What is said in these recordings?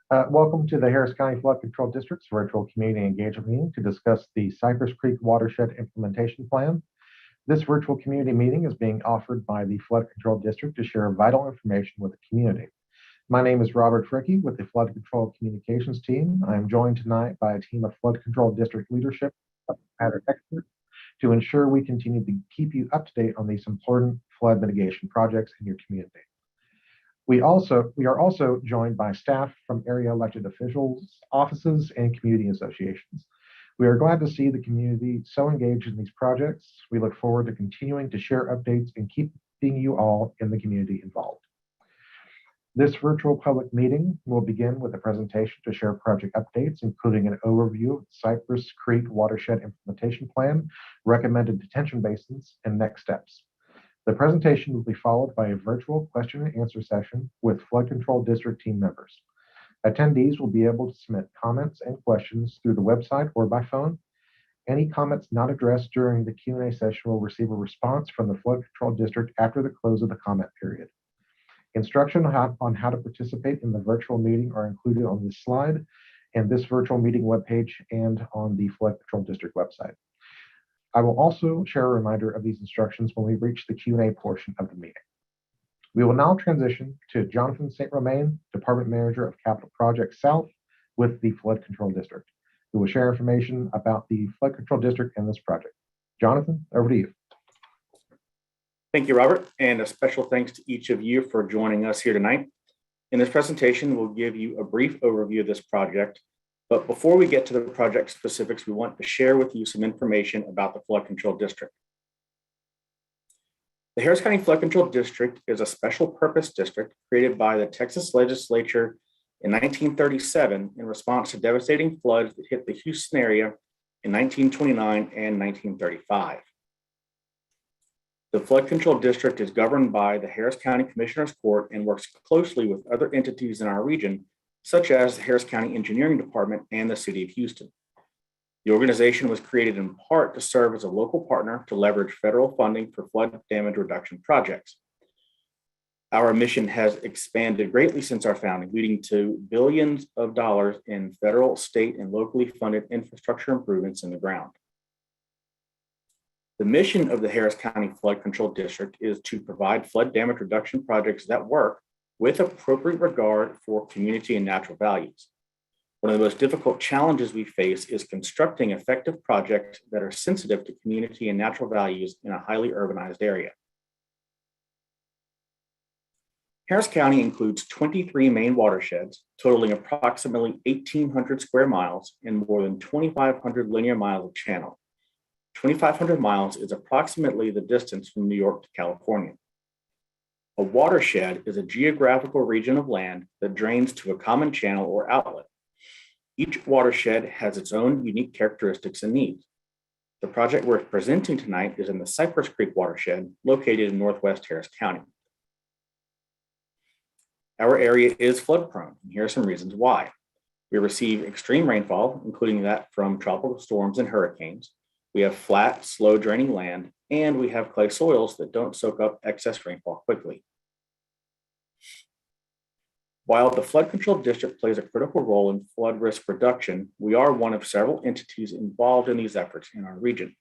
Welcome to the Harris County Flood Control District's virtual community engagement meeting to discuss the Cypress Creek Watershed Implementation Plan. This virtual community meeting is being offered by the Flood Control District to share vital information with the community. My name is Robert Fricky with the Flood Control Communications team. I am joined tonight by a team of Flood Control District leadership matter experts to ensure we continue to keep you up to date on these important flood mitigation projects in your community. We are also joined by staff from area elected officials, offices, and community associations. We are glad to see the community so engaged in these projects. We look forward to continuing to share updates and keeping you all in the community involved. This virtual public meeting will begin with a presentation to share project updates, including an overview of Cypress Creek Watershed Implementation Plan, recommended detention basins, and next steps. The presentation will be followed by a virtual question and answer session with Flood Control District team members. Attendees will be able to submit comments and questions through the website or by phone. Any comments not addressed during the Q&A session will receive a response from the Flood Control District after the close of the comment period. Instructions on how to participate in the virtual meeting are included on this slide and this virtual meeting webpage and on the Flood Control District website. I will also share a reminder of these instructions when we reach the Q&A portion of the meeting. We will now transition to Jonathan St. Romain, Department Manager of Capital Projects South with the Flood Control District, who will share information about the Flood Control District and this project. Jonathan, over to you. Thank you, Robert, and a special thanks to each of you for joining us here tonight. In this presentation, we'll give you a brief overview of this project. But before we get to the project specifics, we want to share with you some information about the Flood Control District. The Harris County Flood Control District is a special purpose district created by the Texas legislature in 1937 in response to devastating floods that hit the Houston area in 1929 and 1935. The Flood Control District is governed by the Harris County Commissioner's Court and works closely with other entities in our region, such as the Harris County Engineering Department and the City of Houston. The organization was created in part to serve as a local partner to leverage federal funding for flood damage reduction projects. Our mission has expanded greatly since our founding, leading to billions of dollars in federal, state, and locally funded infrastructure improvements in the ground. The mission of the Harris County Flood Control District is to provide flood damage reduction projects that work with appropriate regard for community and natural values. One of the most difficult challenges we face is constructing effective projects that are sensitive to community and natural values in a highly urbanized area. Harris County includes 23 main watersheds, totaling approximately 1,800 square miles and more than 2,500 linear miles of channel. 2,500 miles is approximately the distance from New York to California. A watershed is a geographical region of land that drains to a common channel or outlet. Each watershed has its own unique characteristics and needs. The project we're presenting tonight is in the Cypress Creek watershed, located in northwest Harris County. Our area is flood prone, and here are some reasons why. We receive extreme rainfall, including that from tropical storms and hurricanes. We have flat, slow draining land, and we have clay soils that don't soak up excess rainfall quickly. While the Flood Control District plays a critical role in flood risk reduction, we are one of several entities involved in these efforts in our region.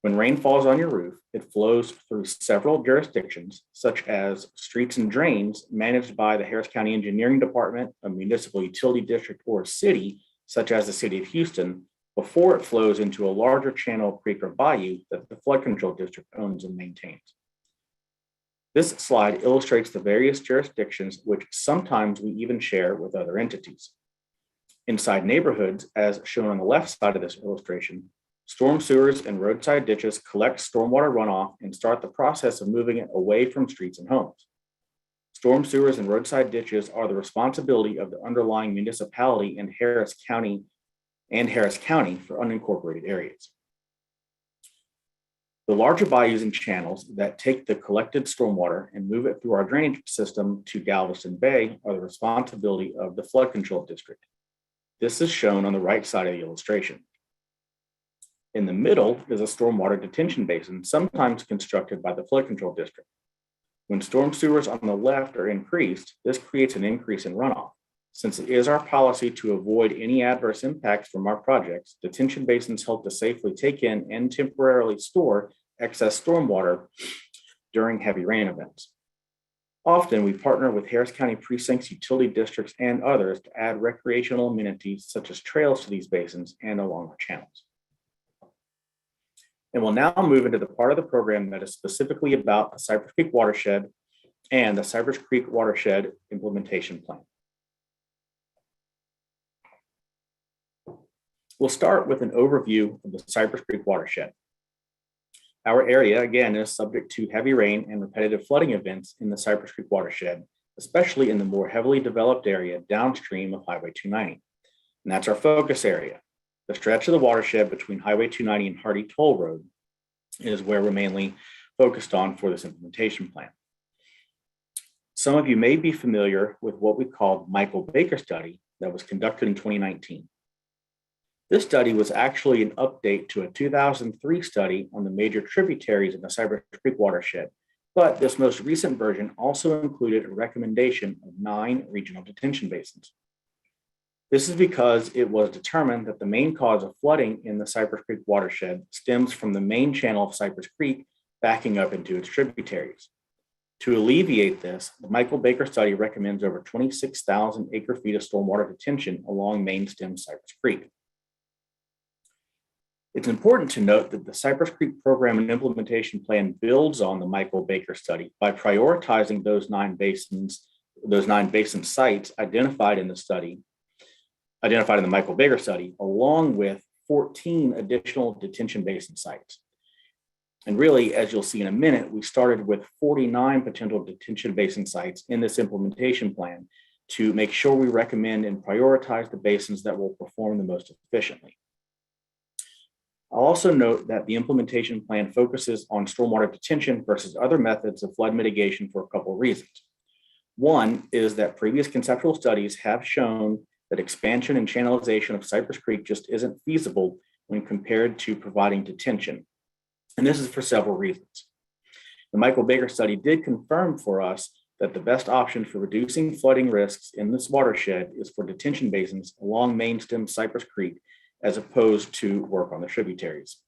When rain falls on your roof, it flows through several jurisdictions, such as streets and drains managed by the Harris County Engineering Department, a municipal utility district, or a city, such as the City of Houston, before it flows into a larger channel, creek, or bayou that the Flood Control District owns and maintains. This slide illustrates the various jurisdictions, which sometimes we even share with other entities. Inside neighborhoods, as shown on the left side of this illustration, storm sewers and roadside ditches collect stormwater runoff and start the process of moving it away from streets and homes. Storm sewers and roadside ditches are the responsibility of the underlying municipality in Harris County for unincorporated areas. The larger bayous and channels that take the collected stormwater and move it through our drainage system to Galveston Bay are the responsibility of the Flood Control District. This is shown on the right side of the illustration. In the middle is a stormwater detention basin, sometimes constructed by the Flood Control District. When storm sewers on the left are increased, this creates an increase in runoff. Since it is our policy to avoid any adverse impacts from our projects, detention basins help to safely take in and temporarily store excess stormwater during heavy rain events. Often, we partner with Harris County precincts, utility districts, and others to add recreational amenities such as trails to these basins and along our channels. And we'll now move into the part of the program that is specifically about the Cypress Creek Watershed and the Cypress Creek Watershed Implementation Plan. We'll start with an overview of the Cypress Creek Watershed. Our area, again, is subject to heavy rain and repetitive flooding events in the Cypress Creek Watershed, especially in the more heavily developed area downstream of Highway 290. And that's our focus area. The stretch of the watershed between Highway 290 and Hardy Toll Road is where we're mainly focused on for this implementation plan. Some of you may be familiar with what we call the Michael Baker study that was conducted in 2019. This study was actually an update to a 2003 study on the major tributaries in the Cypress Creek watershed, but this most recent version also included a recommendation of 9 regional detention basins. This is because it was determined that the main cause of flooding in the Cypress Creek watershed stems from the main channel of Cypress Creek backing up into its tributaries. To alleviate this, the Michael Baker study recommends over 26,000 acre-feet of stormwater detention along main stem Cypress Creek. It's important to note that the Cypress Creek Program and Implementation Plan builds on the Michael Baker study by prioritizing those nine basin sites identified in the Michael Baker study, along with 14 additional detention basin sites. And really, as you'll see in a minute, we started with 49 potential detention basin sites in this implementation plan to make sure we recommend and prioritize the basins that will perform the most efficiently. I'll also note that the implementation plan focuses on stormwater detention versus other methods of flood mitigation for a couple of reasons. One is that previous conceptual studies have shown that expansion and channelization of Cypress Creek just isn't feasible when compared to providing detention. And this is for several reasons. The Michael Baker study did confirm for us that the best option for reducing flooding risks in this watershed is for detention basins along main stem Cypress Creek, as opposed to work on the tributaries.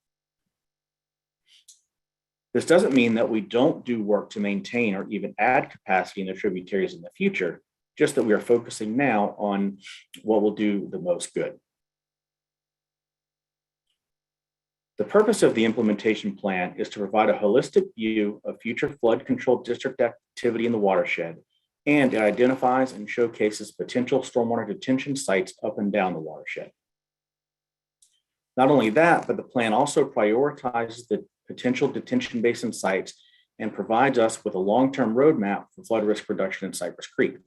This doesn't mean that we don't do work to maintain or even add capacity in the tributaries in the future, just that we are focusing now on what will do the most good. The purpose of the implementation plan is to provide a holistic view of future flood control district activity in the watershed, and it identifies and showcases potential stormwater detention sites up and down the watershed. Not only that, but the plan also prioritizes the potential detention basin sites and provides us with a long-term roadmap for flood risk reduction in Cypress Creek.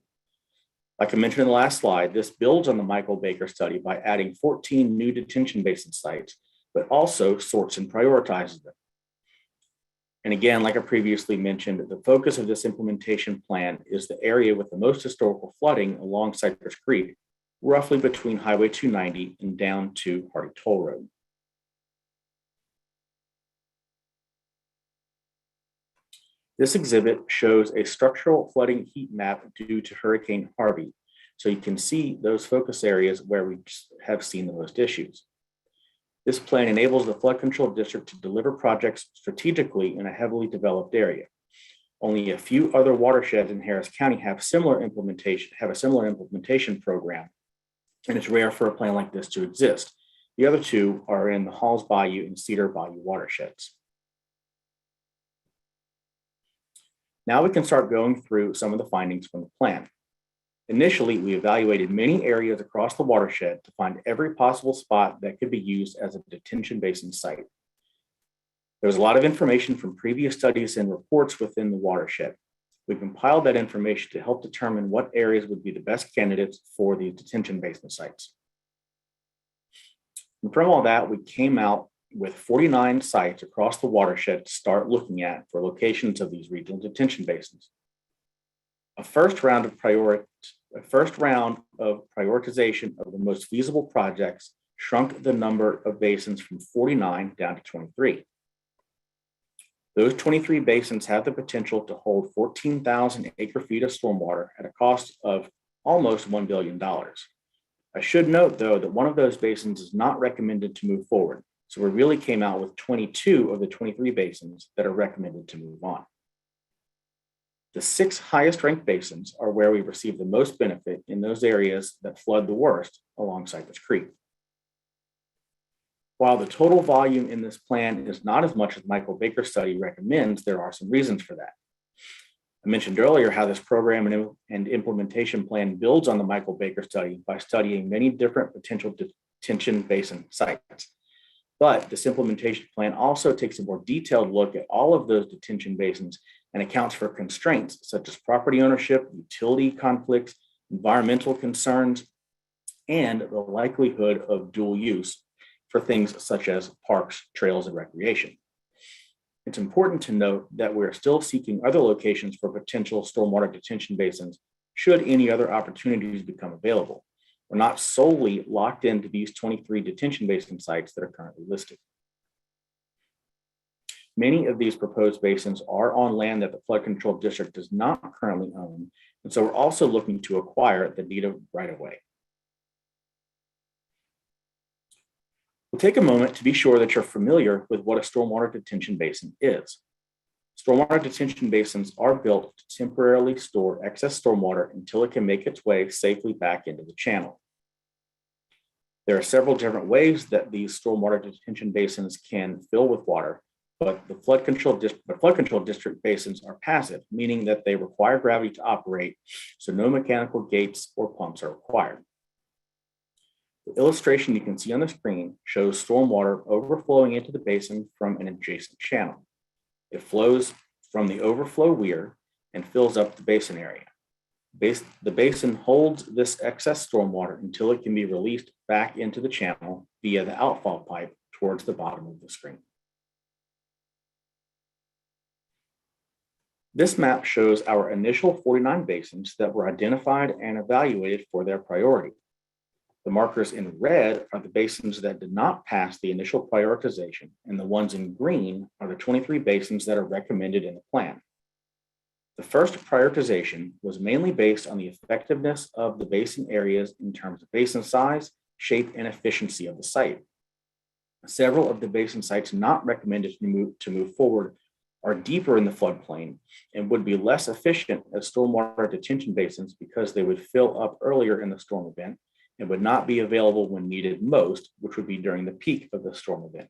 Like I mentioned in the last slide, this builds on the Michael Baker study by adding 14 new detention basin sites, but also sorts and prioritizes them. And again, like I previously mentioned, the focus of this implementation plan is the area with the most historical flooding along Cypress Creek, roughly between Highway 290 and down to Hardy Toll Road. This exhibit shows a structural flooding heat map due to Hurricane Harvey. So you can see those focus areas where we have seen the most issues. This plan enables the flood control district to deliver projects strategically in a heavily developed area. Only a few other watersheds in Harris County have a similar implementation program, and it's rare for a plan like this to exist. The other two are in the Halls Bayou and Cedar Bayou watersheds. Now we can start going through some of the findings from the plan. Initially, we evaluated many areas across the watershed to find every possible spot that could be used as a detention basin site. There was a lot of information from previous studies and reports within the watershed. We compiled that information to help determine what areas would be the best candidates for the detention basin sites. And from all that, we came out with 49 sites across the watershed to start looking at for locations of these regional detention basins. A first round of prioritization of the most feasible projects shrunk the number of basins from 49 down to 23. Those 23 basins have the potential to hold 14,000 acre-feet of stormwater at a cost of almost $1 billion. I should note, though, that one of those basins is not recommended to move forward. So we really came out with 22 of the 23 basins that are recommended to move on. The 6 highest ranked basins are where we receive the most benefit in those areas that flood the worst along Cypress Creek. While the total volume in this plan is not as much as Michael Baker's study recommends, there are some reasons for that. I mentioned earlier how this program and implementation plan builds on the Michael Baker study by studying many different potential detention basin sites. But this implementation plan also takes a more detailed look at all of those detention basins and accounts for constraints such as property ownership, utility conflicts, environmental concerns, and the likelihood of dual use for things such as parks, trails, and recreation. It's important to note that we're still seeking other locations for potential stormwater detention basins should any other opportunities become available. We're not solely locked into these 23 detention basin sites that are currently listed. Many of these proposed basins are on land that the Flood Control District does not currently own, and so we're also looking to acquire the native right-of-way. We'll take a moment to be sure that you're familiar with what a stormwater detention basin is. Stormwater detention basins are built to temporarily store excess stormwater until it can make its way safely back into the channel. There are several different ways that these stormwater detention basins can fill with water, but the flood control district basins are passive, meaning that they require gravity to operate, so no mechanical gates or pumps are required. The illustration you can see on the screen shows stormwater overflowing into the basin from an adjacent channel. It flows from the overflow weir and fills up the basin area. The basin holds this excess stormwater until it can be released back into the channel via the outfall pipe towards the bottom of the screen. This map shows our initial 49 basins that were identified and evaluated for their priority. The markers in red are the basins that did not pass the initial prioritization, and the ones in green are the 23 basins that are recommended in the plan. The first prioritization was mainly based on the effectiveness of the basin areas in terms of basin size, shape, and efficiency of the site. Several of the basin sites not recommended to move forward are deeper in the floodplain and would be less efficient as stormwater detention basins because they would fill up earlier in the storm event and would not be available when needed most, which would be during the peak of the storm event.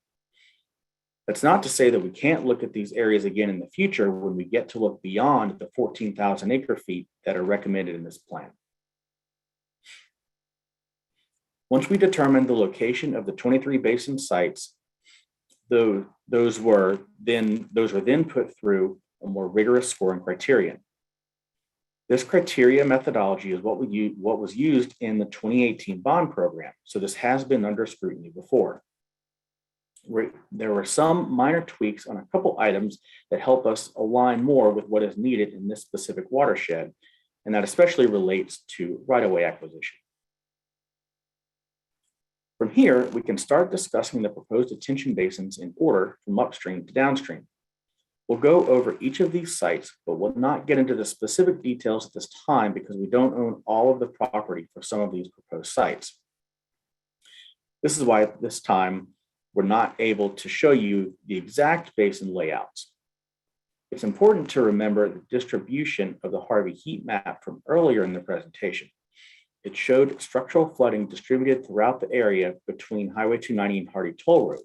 That's not to say that we can't look at these areas again in the future when we get to look beyond the 14,000 acre feet that are recommended in this plan. Once we determined the location of the 23 basin sites, those were then put through a more rigorous scoring criterion. This criteria methodology is what was used in the 2018 bond program, so this has been under scrutiny before. There were some minor tweaks on a couple items that help us align more with what is needed in this specific watershed, and that especially relates to right-of-way acquisition. From here, we can start discussing the proposed detention basins in order from upstream to downstream. We'll go over each of these sites, but we'll not get into the specific details at this time because we don't own all of the property for some of these proposed sites. This is why at this time, we're not able to show you the exact basin layouts. It's important to remember the distribution of the Harvey heat map from earlier in the presentation. It showed structural flooding distributed throughout the area between Highway 290 and Hardy Toll Road,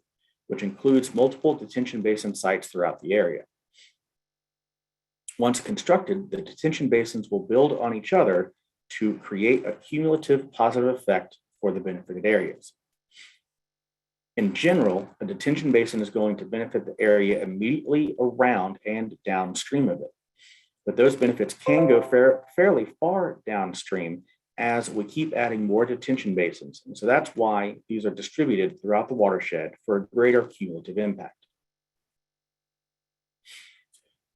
which includes multiple detention basin sites throughout the area. Once constructed, the detention basins will build on each other to create a cumulative positive effect for the benefited areas. In general, a detention basin is going to benefit the area immediately around and downstream of it. But those benefits can go fairly far downstream as we keep adding more detention basins. And so that's why these are distributed throughout the watershed for a greater cumulative impact.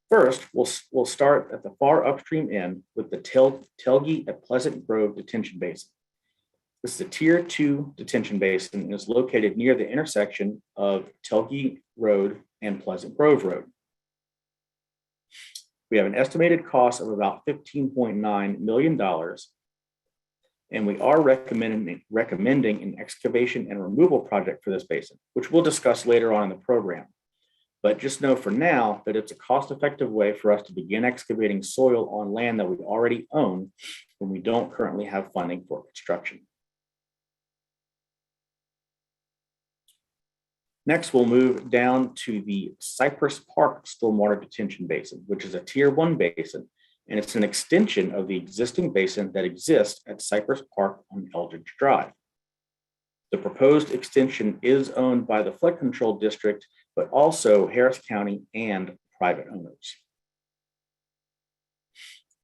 First, we'll start at the far upstream end with the Telge at Pleasant Grove Detention Basin. This is a Tier 2 detention basin and is located near the intersection of Telge Road and Pleasant Grove Road. We have an estimated cost of about $15.9 million, and we are recommending an excavation and removal project for this basin, which we'll discuss later on in the program. But just know for now that it's a cost-effective way for us to begin excavating soil on land that we already own when we don't currently have funding for construction. Next, we'll move down to the Cypress Park Stormwater Detention Basin, which is a Tier 1 basin, and it's an extension of the existing basin that exists at Cypress Park on Eldridge Drive. The proposed extension is owned by the Flood Control District, but also Harris County and private owners.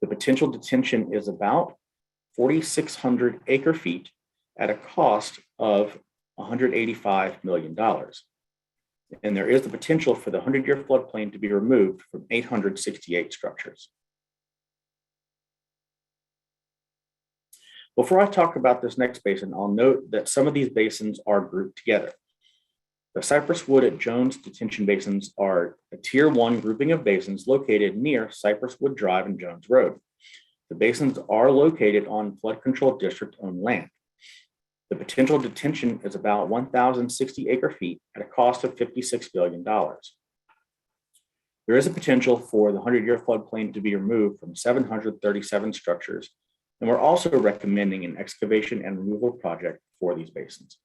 The potential detention is about 4,600 acre feet at a cost of $185 million. And there is the potential for the 100-year floodplain to be removed from 868 structures. Before I talk about this next basin, I'll note that some of these basins are grouped together. The Cypress Wood at Jones detention basins are a Tier 1 grouping of basins located near Cypress Wood Drive and Jones Road. The basins are located on Flood Control District owned land. The potential detention is about 1,060 acre feet at a cost of $56 billion. There is a potential for the 100-year floodplain to be removed from 737 structures, and we're also recommending an excavation and removal project for these basins.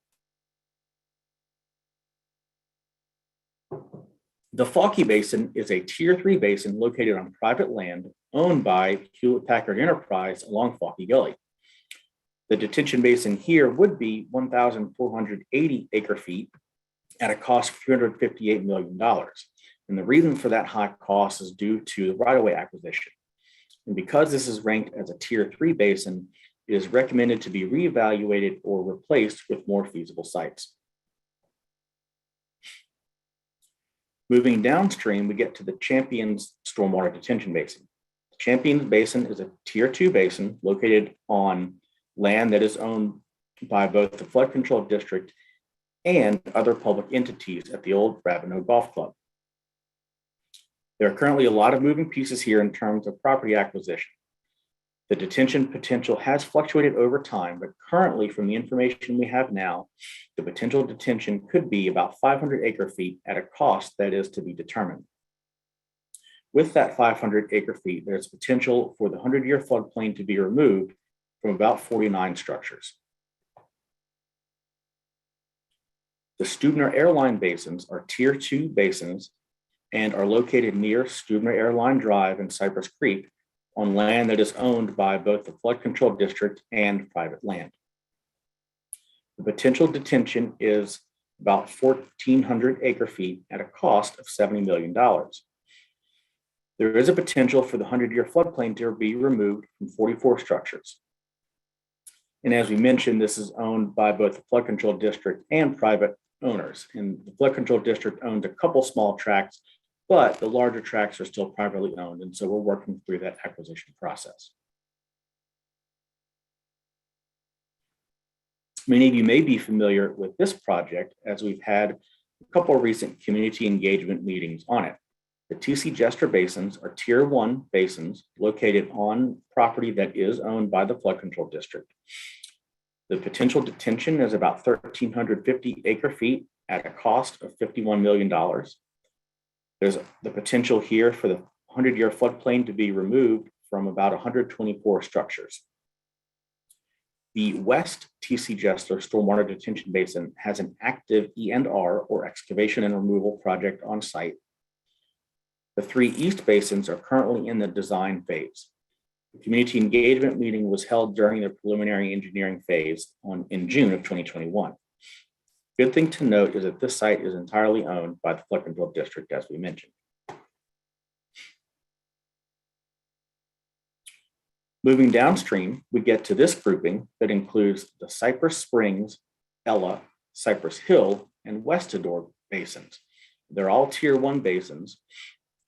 The Fawkey Basin is a Tier 3 basin located on private land owned by Hewlett-Packard Enterprise along Fawkey Gully. The detention basin here would be 1,480 acre feet at a cost of $358 million. And the reason for that high cost is due to the right-of-way acquisition. And because this is ranked as a Tier 3 basin, it is recommended to be reevaluated or replaced with more feasible sites. Moving downstream, we get to the Champions Stormwater Detention Basin. The Champions Basin is a Tier 2 basin located on land that is owned by both the Flood Control District and other public entities at the old Ravenel Golf Club. There are currently a lot of moving pieces here in terms of property acquisition. The detention potential has fluctuated over time, but currently from the information we have now, the potential detention could be about 500 acre feet at a cost that is to be determined. With that 500 acre feet, there's potential for the 100-year floodplain to be removed from about 49 structures. The Stubner Airline basins are Tier 2 basins and are located near Stubner Airline Drive and Cypress Creek on land that is owned by both the Flood Control District and private land. The potential detention is about 1,400 acre feet at a cost of $70 million. There is a potential for the 100-year floodplain to be removed from 44 structures. And as we mentioned, this is owned by both the Flood Control District and private owners. And the Flood Control District owns a couple small tracts, but the larger tracts are still privately owned. And so we're working through that acquisition process. Many of you may be familiar with this project as we've had a couple of recent community engagement meetings on it. The TC Jester basins are Tier 1 basins located on property that is owned by the Flood Control District. The potential detention is about 1,350 acre feet at a cost of $51 million. There's the potential here for the 100-year floodplain to be removed from about 124 structures. The West TC Jester Stormwater Detention Basin has an active E&R or excavation and removal project on site. The 3 East basins are currently in the design phase. The community engagement meeting was held during the preliminary engineering phase in June of 2021. Good thing to note is that this site is entirely owned by the Flood Control District, as we mentioned. Moving downstream, we get to this grouping that includes the Cypress Springs, Ella, Cypress Hill, and Westador basins. They're all Tier 1 basins,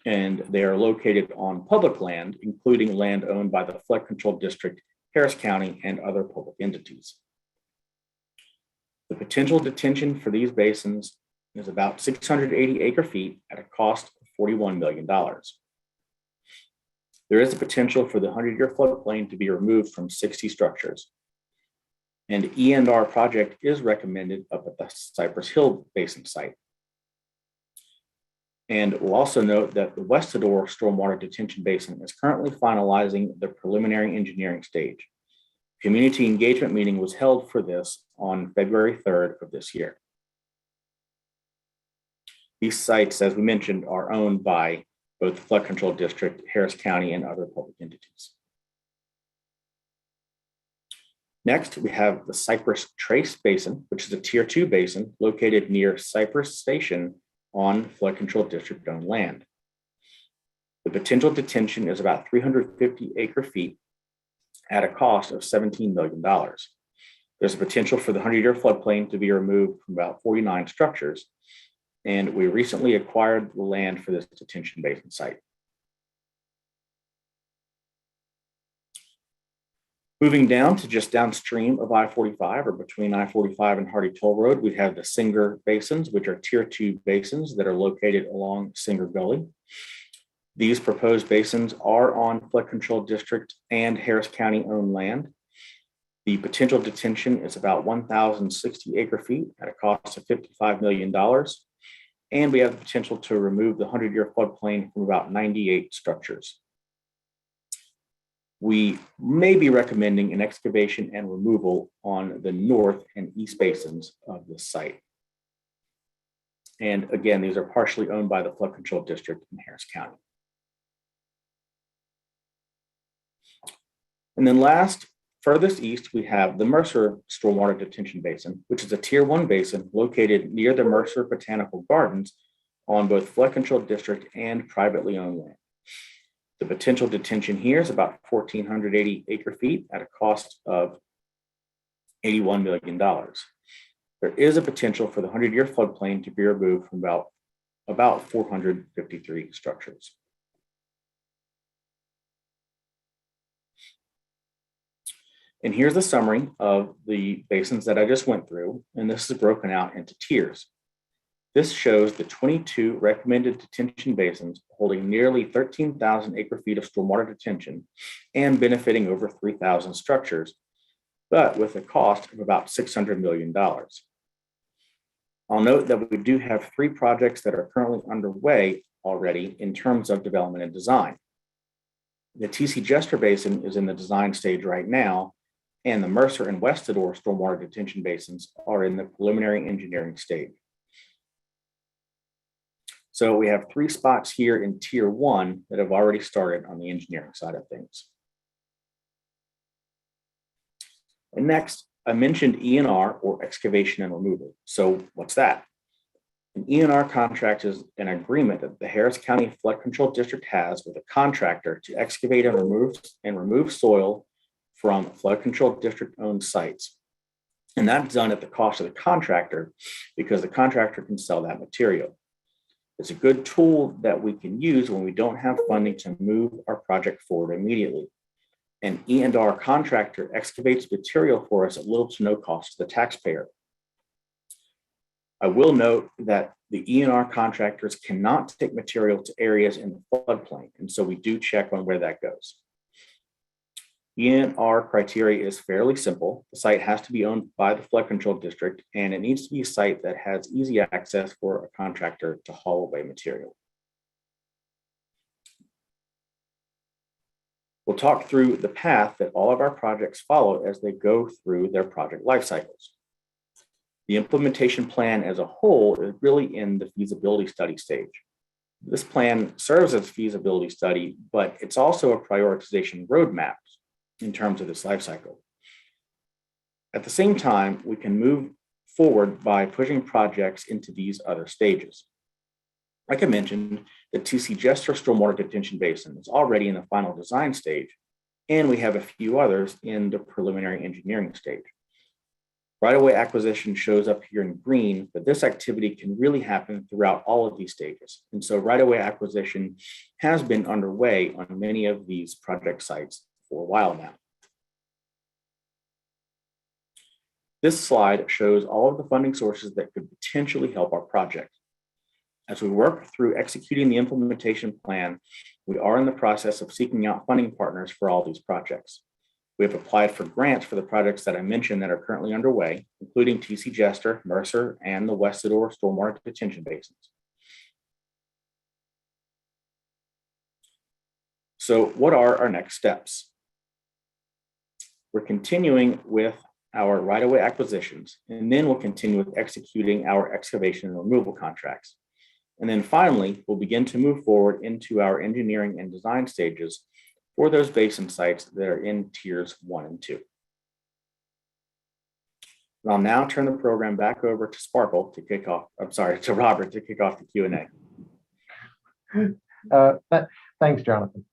and they are located on public land, including land owned by the Flood Control District, Harris County, and other public entities. The potential detention for these basins is about 680 acre feet at a cost of $41 million. There is a potential for the 100-year floodplain to be removed from 60 structures. And E&R project is recommended up at the Cypress Hill Basin site. And we'll also note that the Westador Stormwater Detention Basin is currently finalizing the preliminary engineering stage. Community engagement meeting was held for this on February 3rd of this year. These sites, as we mentioned, are owned by both the Flood Control District, Harris County, and other public entities. Next, we have the Cypress Trace Basin, which is a Tier 2 basin located near Cypress Station on Flood Control District owned land. The potential detention is about 350 acre-feet at a cost of $17 million. There's a potential for the 100-year floodplain to be removed from about 49 structures, and we recently acquired the land for this detention basin site. Moving down to just downstream of I-45 or between I-45 and Hardy Toll Road, we have the Singer Basins, which are Tier 2 basins that are located along Singer Gully. These proposed basins are on Flood Control District and Harris County owned land. The potential detention is about 1,060 acre-feet at a cost of $55 million. And we have the potential to remove the 100-year floodplain from about 98 structures. We may be recommending an excavation and removal on the north and east basins of this site. And again, these are partially owned by the Flood Control District in Harris County. And then last, furthest east, we have the Mercer Stormwater Detention Basin, which is a Tier 1 basin located near the Mercer Botanical Gardens on both Flood Control District and privately owned land. The potential detention here is about 1,480 acre-feet at a cost of $81 million. There is a potential for the 100-year floodplain to be removed from about 453 structures. And here's a summary of the basins that I just went through, and this is broken out into tiers. This shows the 22 recommended detention basins holding nearly 13,000 acre-feet of stormwater detention and benefiting over 3,000 structures, but with a cost of about $600 million. I'll note that we do have 3 projects that are currently underway already in terms of development and design. The TC Jester Basin is in the design stage right now, and the Mercer and Westador stormwater detention basins are in the preliminary engineering stage. So we have 3 spots here in Tier 1 that have already started on the engineering side of things. And next, I mentioned E&R, or excavation and removal. So what's that? An E&R contract is an agreement that the Harris County Flood Control District has with a contractor to excavate and remove soil from Flood Control District owned sites. And that's done at the cost of the contractor because the contractor can sell that material. It's a good tool that we can use when we don't have funding to move our project forward immediately. An E&R contractor excavates material for us at little to no cost to the taxpayer. I will note that the E&R contractors cannot take material to areas in the floodplain, and so we do check on where that goes. E&R criteria is fairly simple. The site has to be owned by the Flood Control District, and it needs to be a site that has easy access for a contractor to haul away material. We'll talk through the path that all of our projects follow as they go through their project life cycles. The implementation plan as a whole is really in the feasibility study stage. This plan serves as a feasibility study, but it's also a prioritization roadmap in terms of this life cycle. At the same time, we can move forward by pushing projects into these other stages. Like I mentioned, the TC Jester Stormwater Detention Basin is already in the final design stage, and we have a few others in the preliminary engineering stage. Right-of-way acquisition shows up here in green, but this activity can really happen throughout all of these stages. And so right-of-way acquisition has been underway on many of these project sites for a while now. This slide shows all of the funding sources that could potentially help our project. As we work through executing the implementation plan, we are in the process of seeking out funding partners for all these projects. We have applied for grants for the projects that I mentioned that are currently underway, including TC Jester, Mercer, and the West Sedor Stormwater Detention Basins. So what are our next steps? We're continuing with our right-of-way acquisitions, and then we'll continue with executing our excavation and removal contracts. And then finally, we'll begin to move forward into our engineering and design stages for those basin sites that are in tiers 1 and 2. And I'll now turn the program back over to Sparkle to kick off, to Robert to kick off the Q&A. Thanks, Jonathan.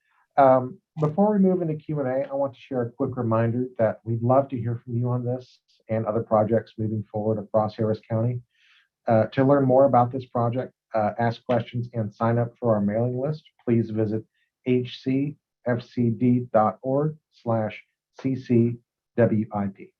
Before we move into Q&A, I want to share a quick reminder that we'd love to hear from you on this and other projects moving forward across Harris County. To learn more about this project, ask questions, and sign up for our mailing list, please visit hcfcd.org/ccwip.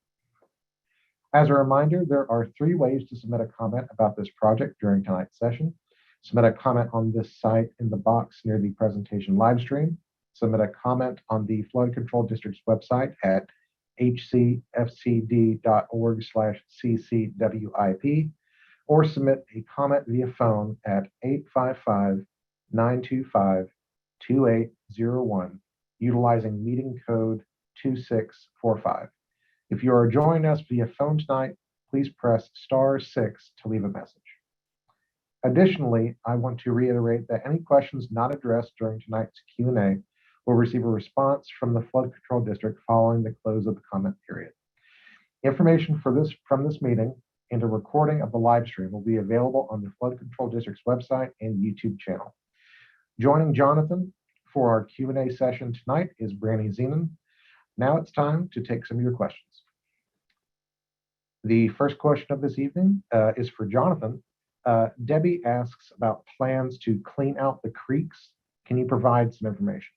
As a reminder, there are 3 ways to submit a comment about this project during tonight's session. Submit a comment on this site in the box near the presentation live stream. Submit a comment on the Flood Control District's website at hcfcd.org/ccwip, or submit a comment via phone at 855-925-2801, utilizing meeting code 2645. If you are joining us via phone tonight, please press *6 to leave a message. Additionally, I want to reiterate that any questions not addressed during tonight's Q&A will receive a response from the Flood Control District following the close of the comment period. Information from this meeting and a recording of the live stream will be available on the Flood Control District's website and YouTube channel. Joining Jonathan for our Q&A session tonight is Brandy Zeman. Now it's time to take some of your questions. The first question of this evening is for Jonathan. Debbie asks about plans to clean out the creeks. Can you provide some information?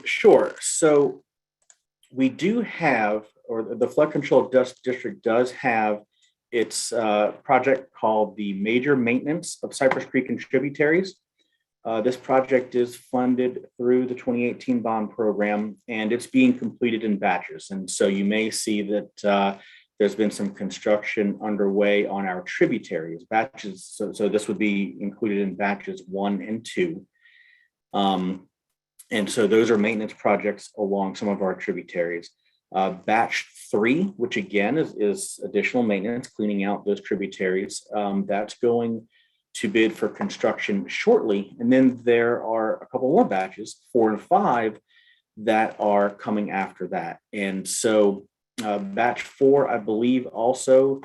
Sure. So we do have, or the Flood Control District does have its project called the Major Maintenance of Cypress Creek and Tributaries. This project is funded through the 2018 bond program, and it's being completed in batches. And so you may see that there's been some construction underway on our tributaries, batches. So this would be included in batches 1 and 2. And so those are maintenance projects along some of our tributaries. Batch 3, which again is additional maintenance, cleaning out those tributaries, that's going to bid for construction shortly. And then there are a couple more batches, 4 and 5, that are coming after that. And so batch 4, I believe, also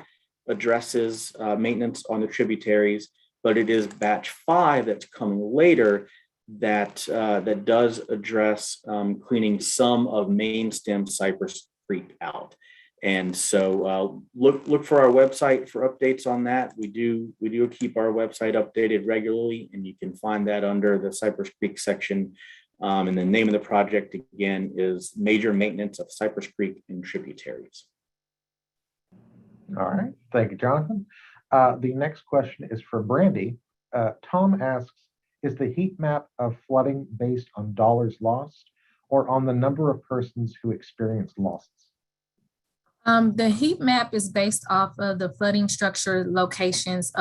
addresses maintenance on the tributaries, but it is batch 5 that's coming later that does address cleaning some of main stem Cypress Creek out. And so look for our website for updates on that. We do keep our website updated regularly, and you can find that under the Cypress Creek section. And the name of the project again is Major Maintenance of Cypress Creek and Tributaries. All right, thank you, Jonathan. The next question is for Brandy. Tom asks, is the heat map of flooding based on dollars lost or on the number of persons who experienced losses? The heat map is based off of the flooding structure locations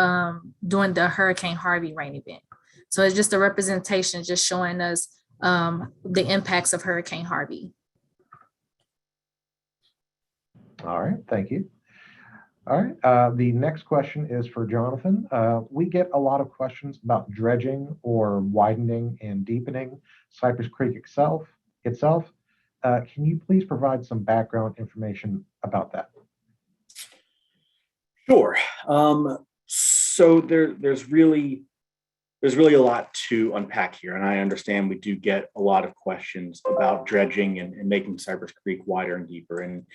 during the Hurricane Harvey rain event. So it's just a representation just showing us the impacts of Hurricane Harvey. All right, thank you. All right, the next question is for Jonathan. We get a lot of questions about dredging or widening and deepening Cypress Creek itself. Can you please provide some background information about that? Sure. So there's really a lot to unpack here, and I understand we do get a lot of questions about dredging and making Cypress Creek wider and deeper, and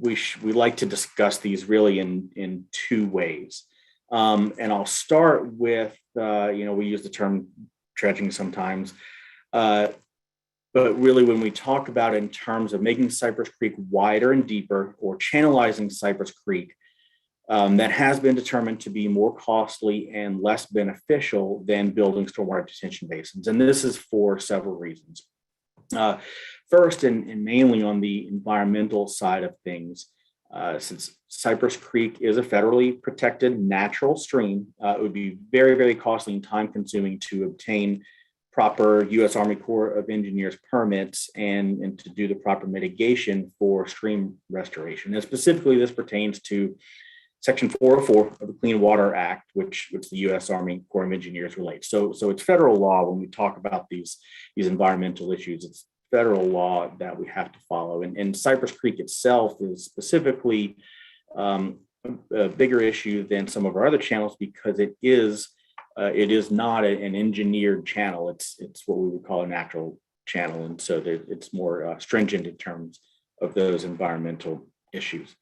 we like to discuss these really in 2 ways. And I'll start with we use the term dredging sometimes, but really when we talk about in terms of making Cypress Creek wider and deeper or channelizing Cypress Creek, that has been determined to be more costly and less beneficial than building stormwater detention basins. And this is for several reasons. First, and mainly on the environmental side of things, since Cypress Creek is a federally protected natural stream, it would be very, very costly and time consuming to obtain proper U.S. Army Corps of Engineers permits and to do the proper mitigation for stream restoration. And specifically, this pertains to Section 404 of the Clean Water Act, which the U.S. Army Corps of Engineers relates. So it's federal law when we talk about these environmental issues. It's federal law that we have to follow. And Cypress Creek itself is specifically a bigger issue than some of our other channels because it is not an engineered channel. It's what we would call a natural channel, and so it's more stringent in terms of those environmental issues.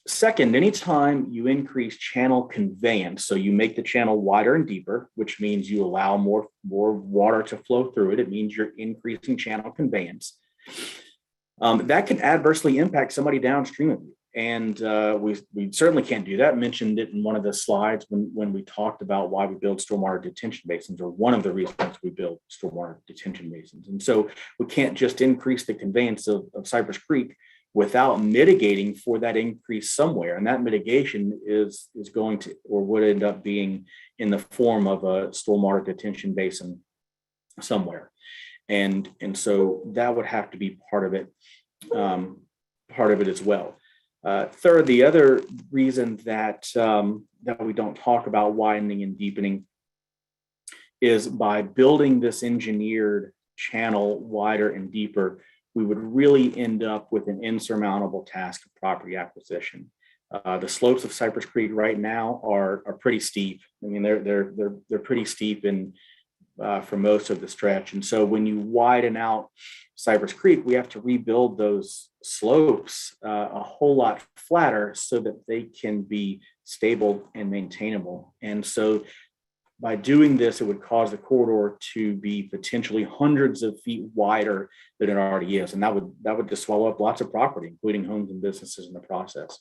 Second, anytime you increase channel conveyance, so you make the channel wider and deeper, which means you allow more water to flow through it, it means you're increasing channel conveyance. That can adversely impact somebody downstream of you. And we certainly can't do that. I mentioned it in one of the slides when we talked about why we build stormwater detention basins, or one of the reasons we build stormwater detention basins. And so we can't just increase the conveyance of Cypress Creek without mitigating for that increase somewhere. And that mitigation is going to, or would end up being, in the form of a stormwater detention basin somewhere. And so that would have to be part of it as well. Third, the other reason that we don't talk about widening and deepening is by building this engineered channel wider and deeper, we would really end up with an insurmountable task of property acquisition. The slopes of Cypress Creek right now are pretty steep. I mean, they're pretty steep for most of the stretch. And so when you widen out Cypress Creek, we have to rebuild those slopes a whole lot flatter so that they can be stable and maintainable. And so by doing this, it would cause the corridor to be potentially hundreds of feet wider than it already is. And that would just swallow up lots of property, including homes and businesses in the process.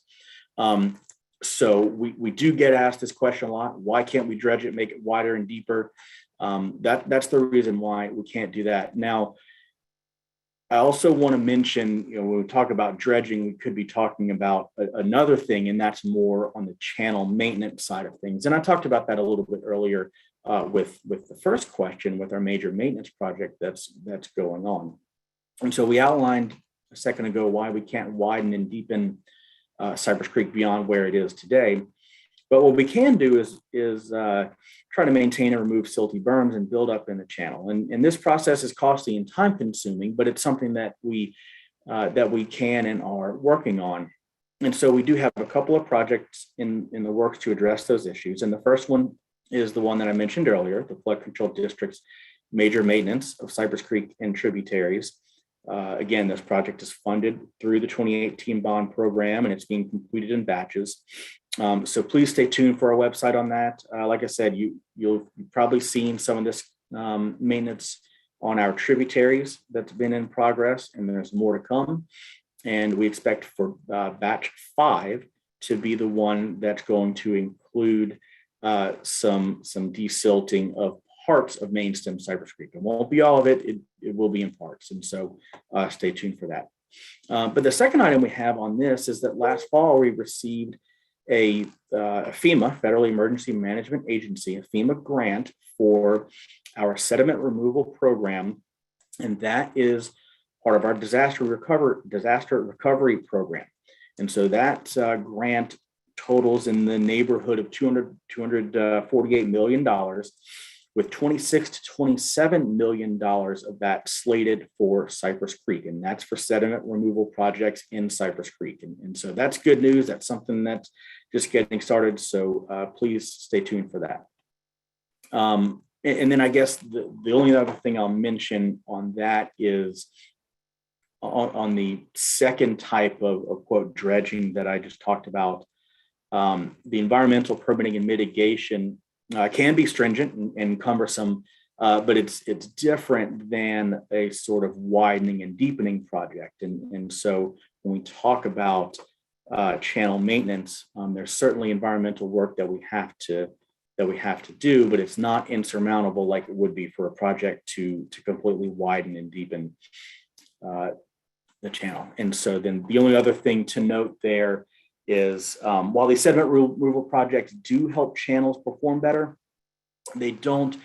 So we do get asked this question a lot. Why can't we dredge it, make it wider and deeper? That's the reason why we can't do that. Now, I also want to mention, when we talk about dredging, we could be talking about another thing, and that's more on the channel maintenance side of things. And I talked about that a little bit earlier with the first question, with our major maintenance project that's going on. And so we outlined a second ago why we can't widen and deepen Cypress Creek beyond where it is today. But what we can do is try to maintain and remove silty berms and build up in the channel. And this process is costly and time consuming, but it's something that we can and are working on. And so we do have a couple of projects in the works to address those issues. And the first one is the one that I mentioned earlier, the Flood Control District's major maintenance of Cypress Creek and tributaries. Again, this project is funded through the 2018 bond program, and it's being completed in batches. So please stay tuned for our website on that. Like I said, you'll probably seen some of this maintenance on our tributaries that's been in progress, and there's more to come. And we expect for batch 5 to be the one that's going to include some desilting of parts of main stem Cypress Creek. It won't be all of it. It will be in parts. And so stay tuned for that. But the second item we have on this is that last fall we received a FEMA, Federal Emergency Management Agency, a FEMA grant for our sediment removal program. And that is part of our disaster recovery program. And so that grant totals in the neighborhood of $248 million, with $26 to $27 million of that slated for Cypress Creek. And that's for sediment removal projects in Cypress Creek. And so that's good news. That's something that's just getting started. So please stay tuned for that. And then I guess the only other thing I'll mention on that is on the second type of quote dredging that I just talked about, the environmental permitting and mitigation can be stringent and cumbersome, but it's different than a sort of widening and deepening project. And so when we talk about channel maintenance. There's certainly environmental work that we have to do, but it's not insurmountable like it would be for a project to completely widen and deepen the channel. And so then the only other thing to note there is while these sediment removal projects do help channels perform better, they don't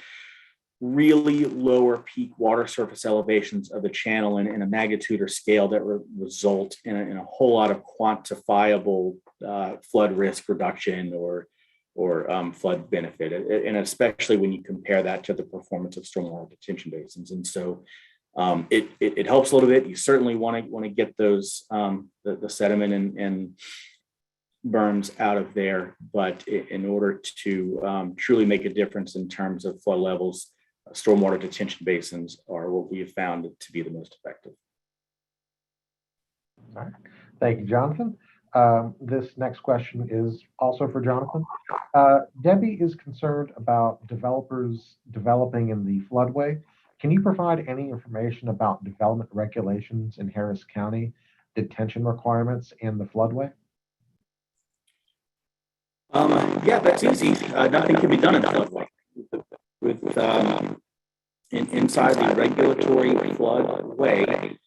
really lower peak water surface elevations of the channel in a magnitude or scale that result in a whole lot of quantifiable flood risk reduction or flood benefit, and especially when you compare that to the performance of stormwater detention basins. And so it helps a little bit. You certainly want to get those the sediment and berms out of there, but in order to truly make a difference in terms of flood levels, stormwater detention basins are what we have found to be the most effective. All right. Thank you, Jonathan. This next question is also for Jonathan. Debbie is concerned about developers developing in the floodway. Can you provide any information about development regulations in Harris County, detention requirements, and the floodway? Yeah, that's easy. Nothing can be done in the floodway. Inside the regulatory floodway,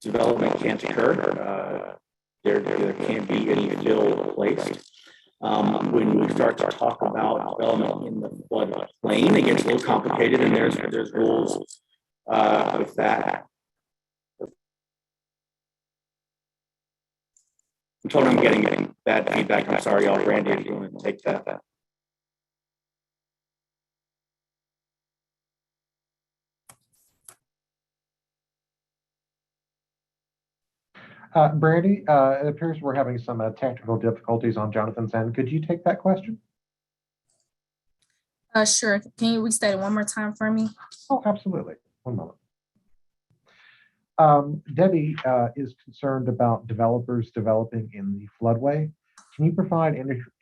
development can't occur. There can't be any fill placed. When we start to talk about development in the floodplain, it gets a little complicated, and there's rules with that. I'm told I'm getting bad feedback. I'm sorry, y'all. Randy, if you want to take that. Brandy, it appears we're having some technical difficulties on Jonathan's end. Could you take that question? Sure. Can you restate it one more time for me? Oh, absolutely. One moment. Debbie is concerned about developers developing in the floodway. Can you provide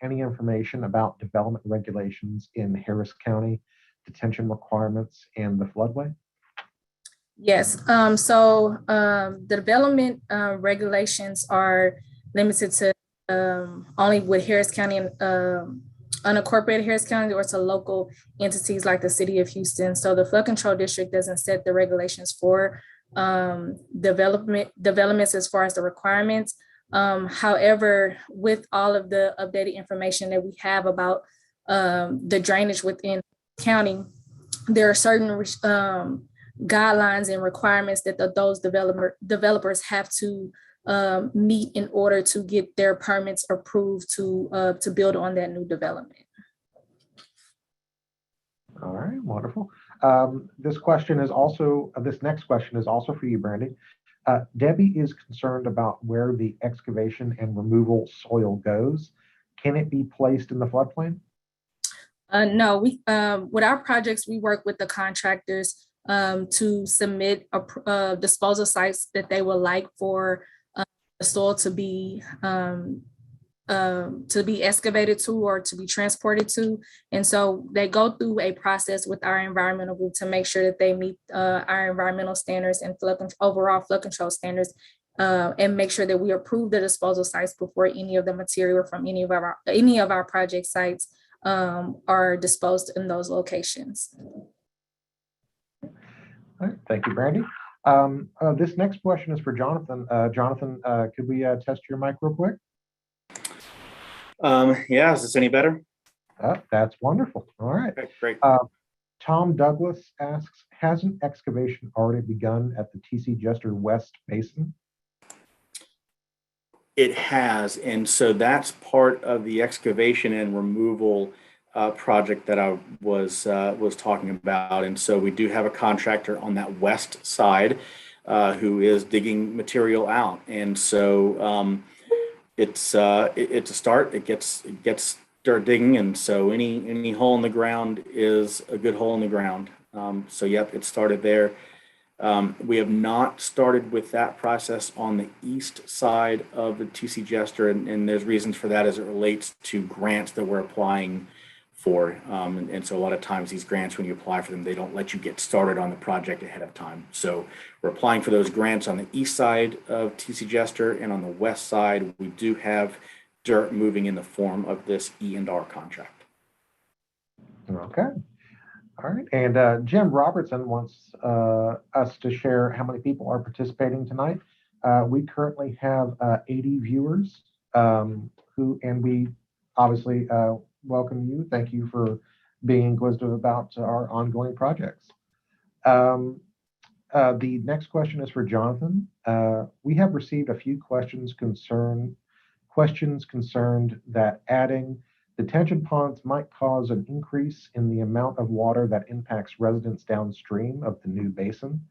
any information about development regulations in Harris County, detention requirements, and the floodway? Yes. The development regulations are limited to only with Harris County and unincorporated Harris County, or to local entities like the city of Houston. So the flood control district doesn't set the regulations for developments as far as the requirements. However, with all of the updated information that we have about the drainage within county, there are certain guidelines and requirements that those developers have to meet in order to get their permits approved to build on that new development. All right, wonderful. This next question is also for you, Brandy. Debbie is concerned about where the excavation and removal soil goes. Can it be placed in the floodplain? No, with our projects, we work with the contractors to submit disposal sites that they would like for the soil to be excavated to or to be transported to. And so they go through a process with our environmental group to make sure that they meet our environmental standards and overall flood control standards, and make sure that we approve the disposal sites before any of the material from any of our project sites are disposed in those locations. All right, thank you, Brandy. This next question is for Jonathan. Jonathan, could we test your mic real quick? Yeah, is this any better? That's wonderful. All right. Okay, great. Tom Douglas asks, hasn't excavation already begun at the TC Jester West Basin? It has, and so that's part of the excavation and removal project that I was talking about. And so we do have a contractor on that west side who is digging material out, and so it's a start. It gets dirt digging, and so any hole in the ground is a good hole in the ground. So yep, it started there. We have not started with that process on the east side of the TC Jester, and there's reasons for that as it relates to grants that we're applying for. And so a lot of times these grants, when you apply for them, they don't let you get started on the project ahead of time. So we're applying for those grants on the east side of TC Jester, and on the west side, we do have dirt moving in the form of this E&R contract. Okay. All right. And Jim Robertson wants us to share how many people are participating tonight. We currently have 80 viewers and we obviously welcome you. Thank you for being inquisitive about our ongoing projects. The next question is for Jonathan. We have received a few questions concerned that adding detention ponds might cause an increase in the amount of water that impacts residents downstream of the new basin.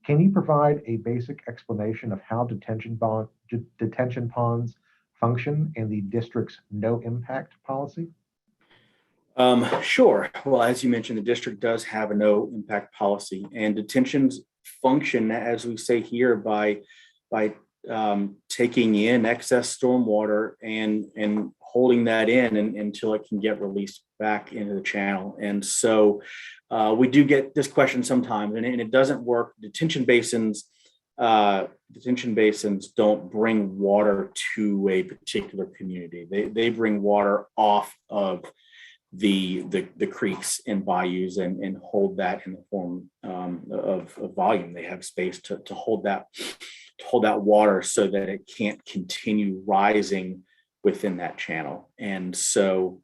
Can you provide a basic explanation of how detention ponds function and the district's no impact policy? Sure. Well, as you mentioned, the district does have a no impact policy, and detentions function, as we say here, by taking in excess stormwater and holding that in until it can get released back into the channel. And so we do get this question sometimes, and it doesn't work. Detention basins don't bring water to a particular community. They bring water off of the creeks and bayous and hold that in the form of volume. They have space to hold that water so that it can't continue rising within that channel. And so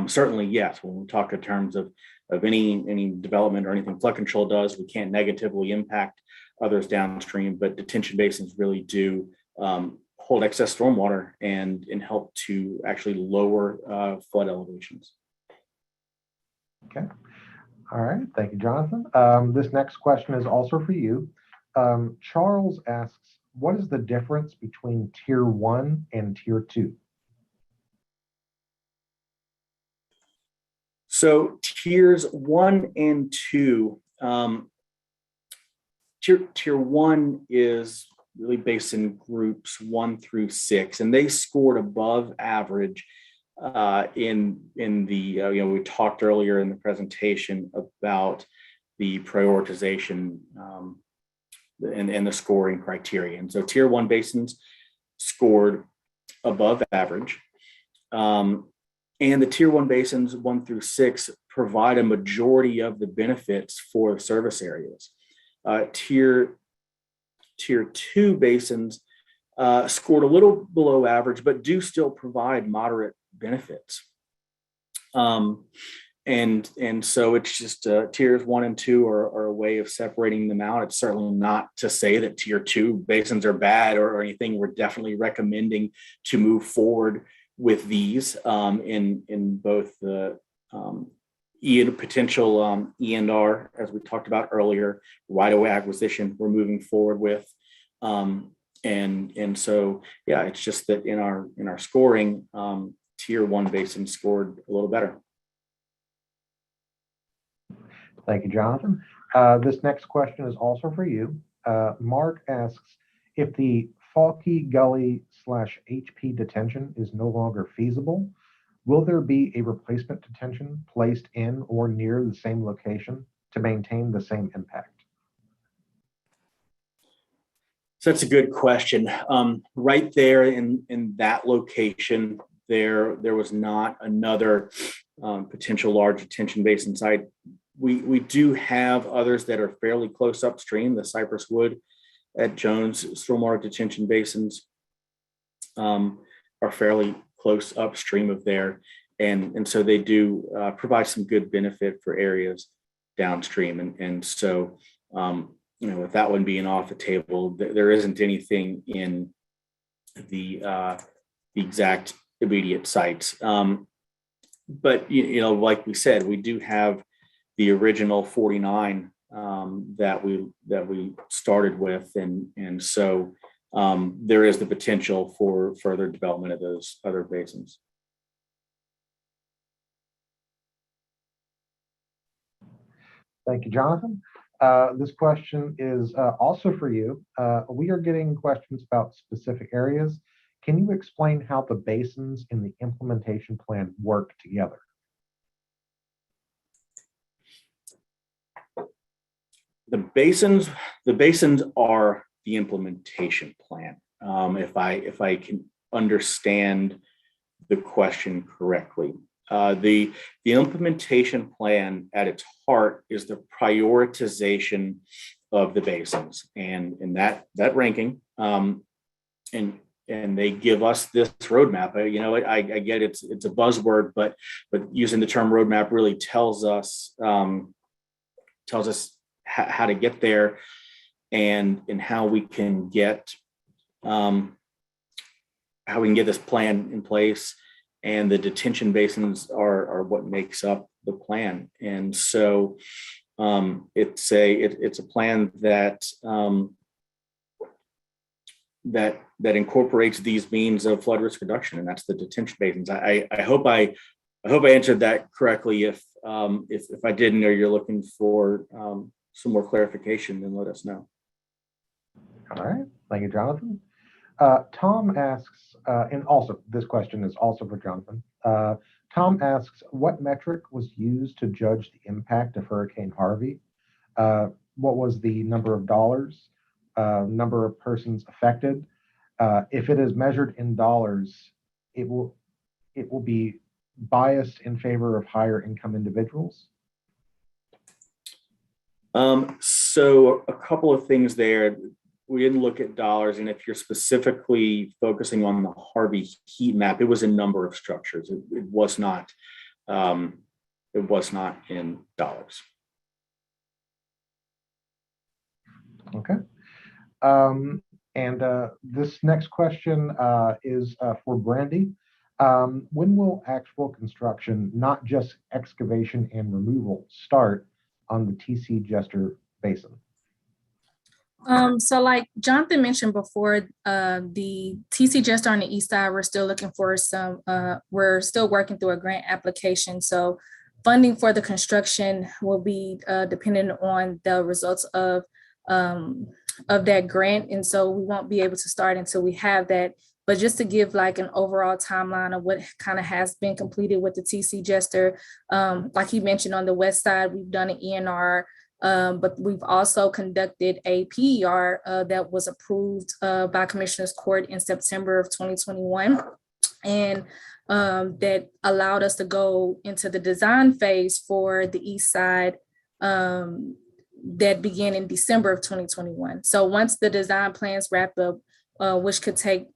certainly, yes, when we talk in terms of any development or anything flood control does, we can't negatively impact others downstream, but detention basins really do hold excess stormwater and help to actually lower flood elevations. Okay. All right. Thank you, Jonathan. This next question is also for you. Charles asks, what is the difference between Tier 1 and Tier 2? So tiers 1 and 2, tier 1 is really based in groups 1 through 6, and they scored above average in the we talked earlier in the presentation about the prioritization and the scoring criteria. And so tier 1 basins scored above average. And the tier 1 basins 1 through 6 provide a majority of the benefits for the service areas. Tier 2 basins scored a little below average, but do still provide moderate benefits. And so it's just tiers 1 and 2 are a way of separating them out. It's certainly not to say that tier 2 basins are bad or anything. We're definitely recommending to move forward with these in both the potential E&R, as we talked about earlier, right-of-way acquisition we're moving forward with. And so, yeah, it's just that in our scoring, tier 1 basin scored a little better. Thank you, Jonathan. This next question is also for you. Mark asks, if the Falky Gully / HP detention is no longer feasible, will there be a replacement detention placed in or near the same location to maintain the same impact? So that's a good question. Right there in that location, there was not another potential large detention basin site. We do have others that are fairly close upstream. The Cypress Wood at Jones stormwater detention basins are fairly close upstream of there. And so they do provide some good benefit for areas downstream. And so, with that one being off the table, there isn't anything in the exact immediate sites. But, like we said, we do have the original 49 that we started with. And so there is the potential for further development of those other basins. Thank you, Jonathan. This question is also for you. We are getting questions about specific areas. Can you explain how the basins in the implementation plan work together? The basins are the implementation plan. If I can understand the question correctly, the implementation plan at its heart is the prioritization of the basins, and in that ranking, and they give us this roadmap. I get it's a buzzword, but using the term roadmap really tells us how to get there, and how we can get this plan in place. And the detention basins are what makes up the plan. And so it's a plan that that incorporates these means of flood risk reduction, and that's the detention basins. I hope I answered that correctly. If I didn't, or you're looking for some more clarification, then let us know. All right, thank you, Jonathan. Tom asks, and also this question is also for Jonathan. Tom asks, what metric was used to judge the impact of Hurricane Harvey? What was the number of dollars, number of persons affected? If it is measured in dollars, it will be biased in favor of higher income individuals. So a couple of things there. We didn't look at dollars, and if you're specifically focusing on the Harvey heat map, it was a number of structures. It was not in dollars. Okay. And this next question is for Brandy. When will actual construction, not just excavation and removal, start on the TC Jester Basin? So like Jonathan mentioned before, the TC Jester on the east side, we're still looking for some, we're still working through a grant application. So funding for the construction will be dependent on the results of that grant. And so we won't be able to start until we have that. But just to give like an overall timeline of what kind of has been completed with the TC Jester, like he mentioned on the west side, we've done an ENR, but we've also conducted a PER that was approved by Commissioner's Court in September of 2021. And that allowed us to go into the design phase for the east side that began in December of 2021. So once the design plans wrap up, which could take,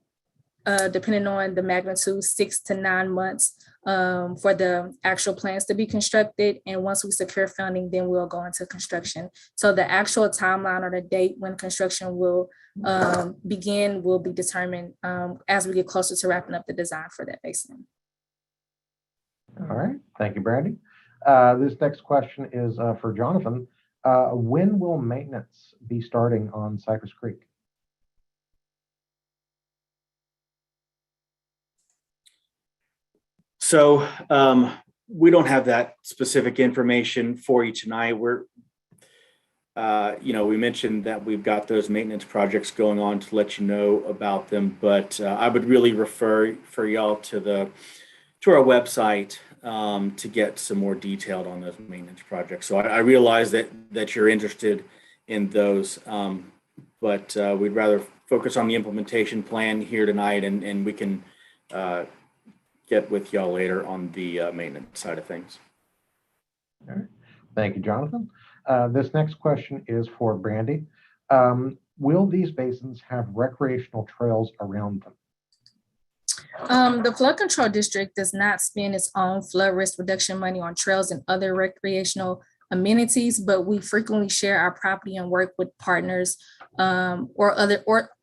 depending on the magnitude, 6 to 9 months for the actual plans to be constructed. And once we secure funding, then we'll go into construction. So the actual timeline or the date when construction will begin will be determined as we get closer to wrapping up the design for that basin. All right, thank you, Brandy. This next question is for Jonathan. When will maintenance be starting on Cypress Creek? So we don't have that specific information for you tonight. We're, we mentioned that we've got those maintenance projects going on to let you know about them, but I would really refer for y'all to our website to get some more detailed on those maintenance projects. So I realize that you're interested in those, but we'd rather focus on the implementation plan here tonight, and we can get with y'all later on the maintenance side of things. All right. Thank you, Jonathan. This next question is for Brandy. Will these basins have recreational trails around them? The flood control district does not spend its own flood risk reduction money on trails and other recreational amenities, but we frequently share our property and work with partners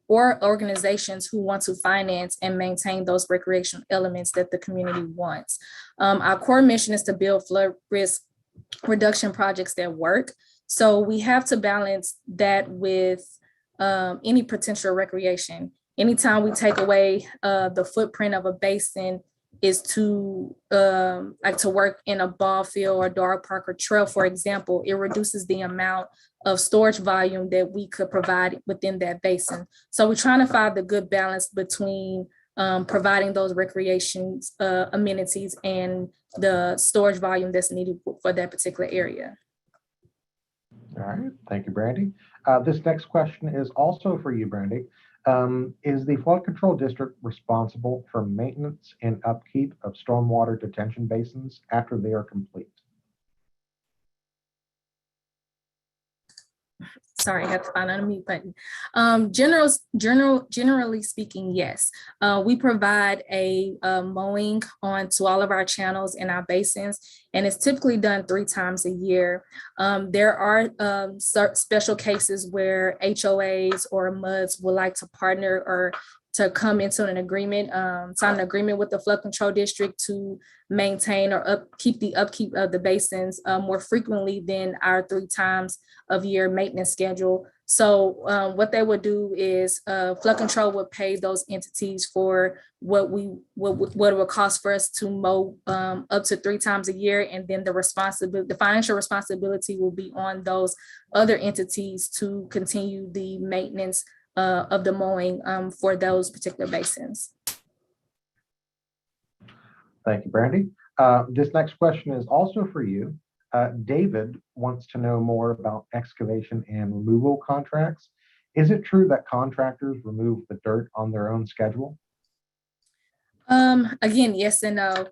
or organizations who want to finance and maintain those recreational elements that the community wants. Our core mission is to build flood risk reduction projects that work. So we have to balance that with any potential recreation. Anytime we take away the footprint of a basin is to work in a ball field or dog park or trail, for example, it reduces the amount of storage volume that we could provide within that basin. So we're trying to find the good balance between providing those recreation amenities and the storage volume that's needed for that particular area. All right, thank you, Brandy. This next question is also for you, Brandy. Is the flood control district responsible for maintenance and upkeep of stormwater detention basins after they are complete? Sorry, I have to find an unmute button. Generally speaking, yes. We provide a mowing onto all of our channels and our basins, and it's typically done 3 times a year. There are special cases where HOAs or MUDs would like to partner or to come into an agreement, sign an agreement with the flood control district to maintain or keep the upkeep of the basins more frequently than our 3 times of year maintenance schedule. So what they would do is flood control would pay those entities for what it would cost for us to mow up to 3 times a year, and then the financial responsibility will be on those other entities to continue the maintenance of the mowing for those particular basins. Thank you, Brandy. This next question is also for you. David wants to know more about excavation and removal contracts. Is it true that contractors remove the dirt on their own schedule? Again, yes and no.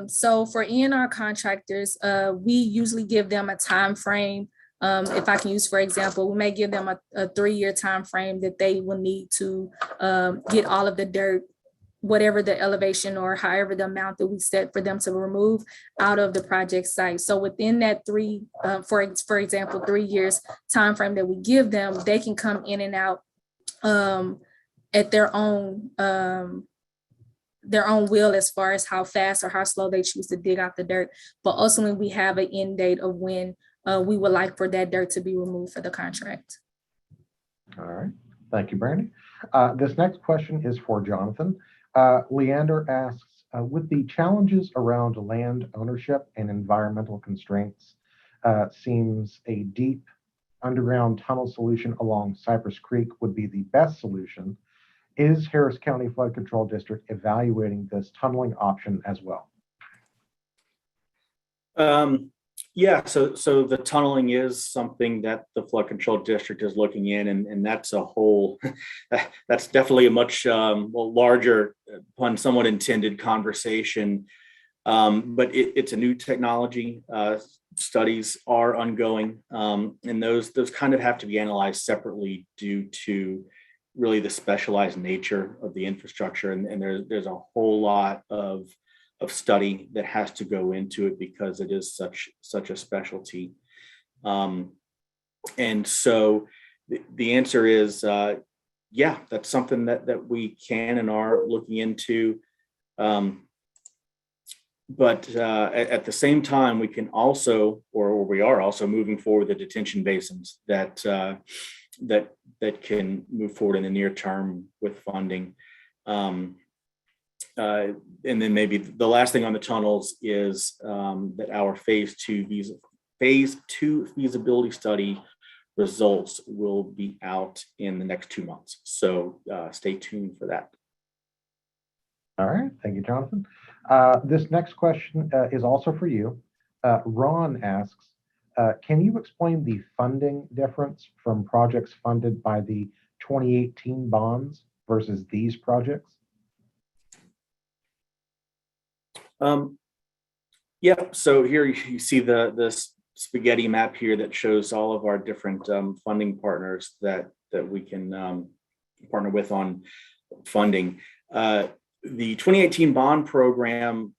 So for ENR contractors, we usually give them a time frame. If I can use, for example, we may give them a 3-year time frame that they will need to get all of the dirt, whatever the elevation or however the amount that we set for them to remove out of the project site. So within that for example, 3 years time frame that we give them, they can come in and out at their own will as far as how fast or how slow they choose to dig out the dirt. But ultimately, we have an end date of when we would like for that dirt to be removed for the contract. All right. Thank you, Brandy. This next question is for Jonathan. Leander asks, with the challenges around land ownership and environmental constraints, seems a deep underground tunnel solution along Cypress Creek would be the best solution. Is Harris County Flood Control District evaluating this tunneling option as well? Yeah, so the tunneling is something that the flood control district is looking in, and that's a whole, that's definitely a much larger, pun somewhat intended conversation. But it's a new technology. Studies are ongoing, and those kind of have to be analyzed separately due to really the specialized nature of the infrastructure, and there's a whole lot of study that has to go into it because it is such a specialty. And so the answer is, yeah, that's something that we can and are looking into. But at the same time, we can also, or we are also moving forward the detention basins that can move forward in the near term with funding. And then maybe the last thing on the tunnels is that our phase two feasibility study results will be out in the next 2 months. So stay tuned for that. All right, thank you, Jonathan. This next question is also for you. Ron asks, can you explain the funding difference from projects funded by the 2018 bonds versus these projects? Yeah, so here you see the spaghetti map here that shows all of our different funding partners that we can partner with on funding. The 2018 bond program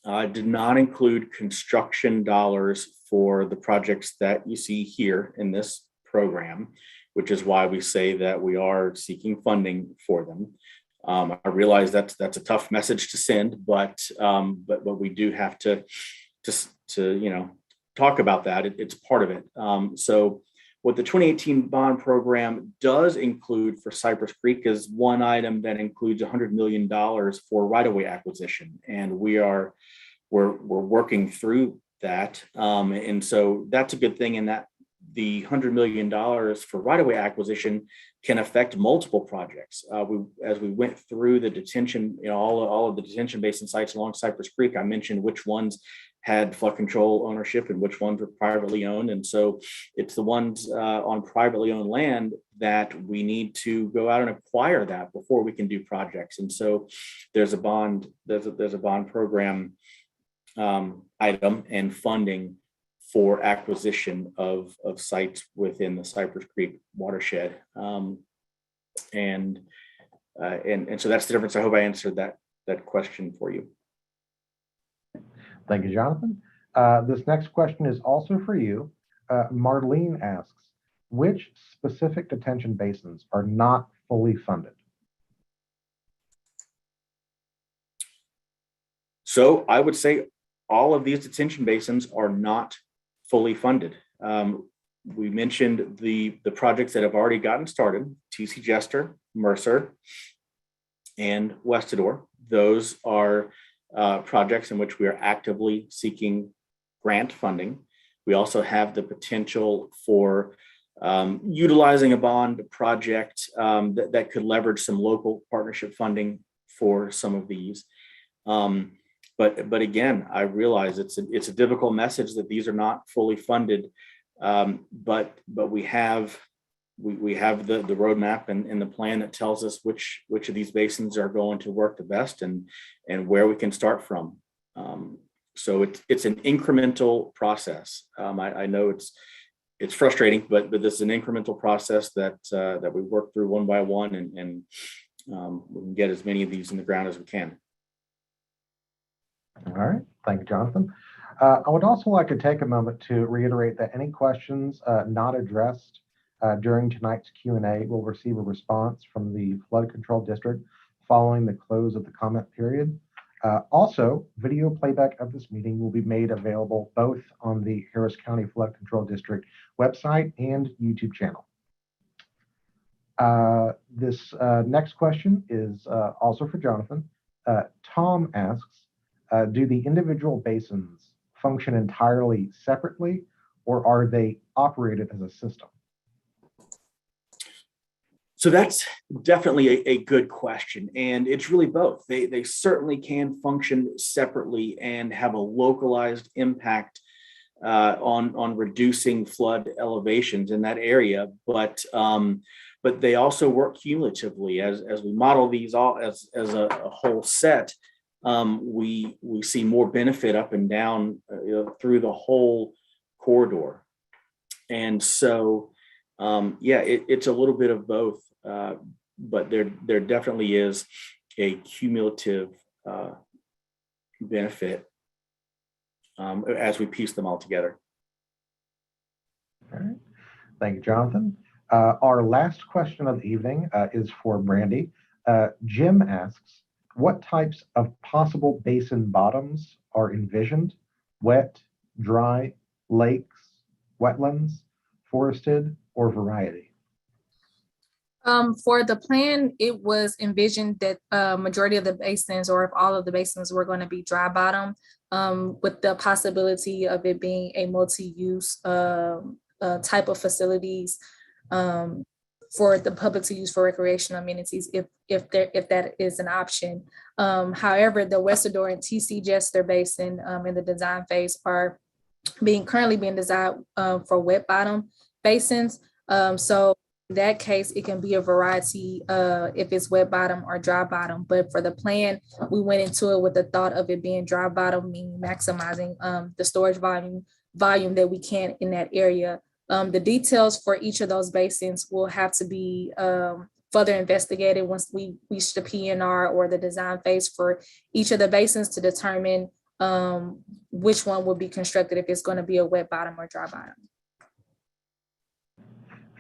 did not include construction dollars for the projects that you see here in this program, which is why we say that we are seeking funding for them. I realize that's a tough message to send, but we do have to talk about that. It's part of it. So what the 2018 bond program does include for Cypress Creek is one item that includes $100 million for right-of-way acquisition, and we're working through that, and so that's a good thing in that the $100 million for right-of-way acquisition can affect multiple projects. As we went through the detention, all of the detention basin sites along Cypress Creek, I mentioned which ones had flood control ownership and which ones were privately owned. And so it's the ones on privately owned land that we need to go out and acquire that before we can do projects. And so there's a bond program item and funding for acquisition of sites within the Cypress Creek watershed. And so that's the difference. I hope I answered that question for you. Thank you, Jonathan. This next question is also for you. Marlene asks, which specific detention basins are not fully funded? So I would say all of these detention basins are not fully funded. We mentioned the projects that have already gotten started, TC Jester, Mercer, and Westador. Those are projects in which we are actively seeking grant funding. We also have the potential for utilizing a bond project that could leverage some local partnership funding for some of these. But again, I realize it's a difficult message that these are not fully funded. But we have the roadmap and the plan that tells us which of these basins are going to work the best and where we can start from. So it's an incremental process. I know it's frustrating, but this is an incremental process that we work through one by one, and we can get as many of these in the ground as we can. All right, thank you, Jonathan. I would also like to take a moment to reiterate that any questions not addressed during tonight's Q&A will receive a response from the Flood Control District following the close of the comment period. Also, video playback of this meeting will be made available both on the Harris County Flood Control District website and YouTube channel. This next question is also for Jonathan. Tom asks, do the individual basins function entirely separately, or are they operated as a system? So that's definitely a good question, and it's really both. They certainly can function separately and have a localized impact on reducing flood elevations in that area, but they also work cumulatively. As we model these all as a whole set, we see more benefit up and down through the whole corridor. And so, it's a little bit of both, but there definitely is a cumulative benefit as we piece them all together. All right. Thank you, Jonathan. Our last question of the evening is for Brandy. Jim asks, what types of possible basin bottoms are envisioned? Wet, dry, lakes, wetlands, forested, or variety? For the plan, it was envisioned that majority of the basins, or if all of the basins, were going to be dry bottom, with the possibility of it being a multi-use type of facilities for the public to use for recreational amenities, if that is an option. However, the Westador and TC Jester Basin in the design phase are currently being designed for wet bottom basins. So in that case, it can be a variety if it's wet bottom or dry bottom. But for the plan, we went into it with the thought of it being dry bottom, meaning maximizing the storage volume that we can in that area. The details for each of those basins will have to be further investigated once we reach the PNR or the design phase for each of the basins to determine which one will be constructed, if it's going to be a wet bottom or dry bottom.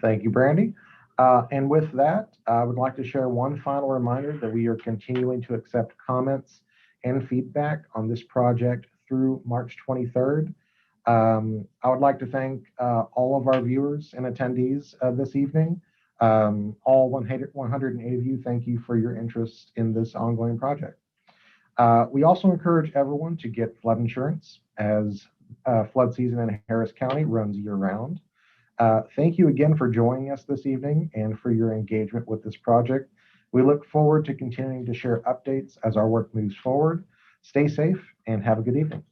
Thank you, Brandy. And with that, I would like to share one final reminder that we are continuing to accept comments and feedback on this project through March 23rd. I would like to thank all of our viewers and attendees this evening. All 180 of you, thank you for your interest in this ongoing project. We also encourage everyone to get flood insurance, as flood season in Harris County runs year-round. Thank you again for joining us this evening and for your engagement with this project. We look forward to continuing to share updates as our work moves forward. Stay safe and have a good evening.